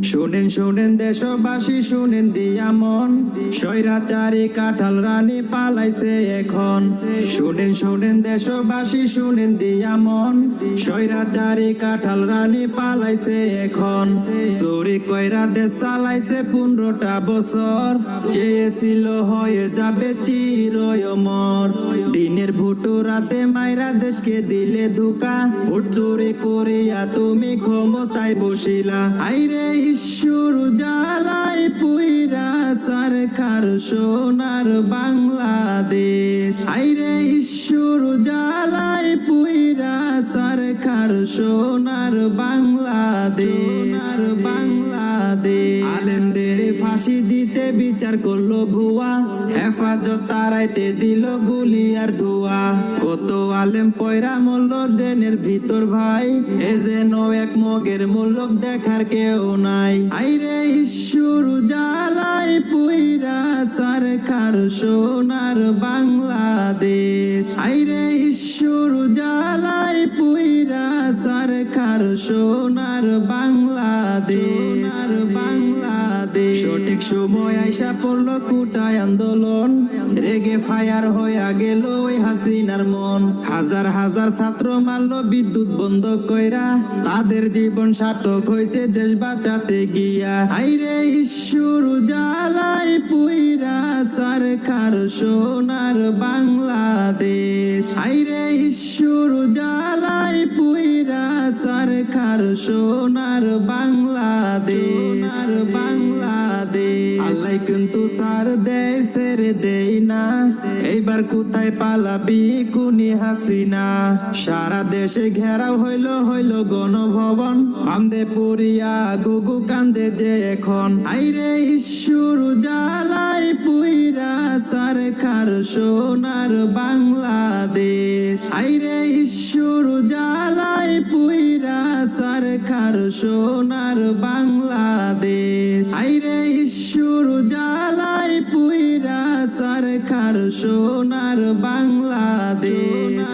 শুনেন শুনেন দেশবাসী শুনেন দিয়া মন, স্বৈরাচারী কাঁঠাল রানী পালাইছে এখন। শুনেন শুনেন দেশবাসী শুনেন দিয়া মন, স্বৈরাচারী কাঁঠাল রানী পালাইছে এখন। চুরি কইরা দেশ চালাইছে 15টা বছর, চেয়েছিল হয়ে যাবে চির অমর। দিনের ভুটু রাতে মাইরা দেশকে দিলে ধোঁকা, ভোট চুরি করিয়া তুমি ক্ষমতায় বসিলা। আইরে ঈশ্বর জ্বালাই পুইরা সরকার সোনার বাংলাদেশ। আইরে ঈশ্বর জ্বালাই পুইরা সরকার সোনার বাংলাদেশ। আলেমদের ফাঁসি দিতে বিচার করলো ভুয়া, হেফাজত তারাইতে দিল গুলি আর ধোয়া। কত আলেম পয়রা মূল্য ড্রেনের ভিতর ভাই, এ যেন এক মগের মূল্য দেখার কেউ নাই। আইরে ঈশ্বর জ্বালাই পুইরা সরকার সোনার বাংলাদেশ। আইরে ঈশ্বর জ্বালাই পুইরা সরকার সোনার বাংলাদেশ। সঠিক সময় আইসা পড়লো কুটায় আন্দোলন, রেগে ফায়ার হইয়া গেল ওই হাসিনার মন। হাজার হাজার ছাত্র মারলো বিদ্যুৎ বন্ধ কইরা, তাদের জীবন সার্থক হয়েছে দেশ বাঁচাতে গিয়া। আইরে ঈশ্বর জ্বালাই পুইরা সরকার সোনার বাংলাদেশ। আইরে ঈশ্বর জ্বালাই পুইরা সরকার সোনার বাংলাদেশ। আল্লাহ কিন্তু সার দেয় ছেড়ে দেই না, এইবার কোথায় পালাবি খুনি হাসিনা। সারা দেশে ঘেরাও হইল গণভবন, বান্দে পুরিয়া গুগু কান্দে যে এখন। আইরে ঈশ্বর জ্বালাই পুইরা সরকার সোনার বাংলাদেশ। আইরে ঈশ্বর জ্বালাই পুইরা সরকার সোনার বাংলাদেশ। আইরে ঈশ্বর জ্বালাই পুইরা সরকার সোনার বাংলাদেশ।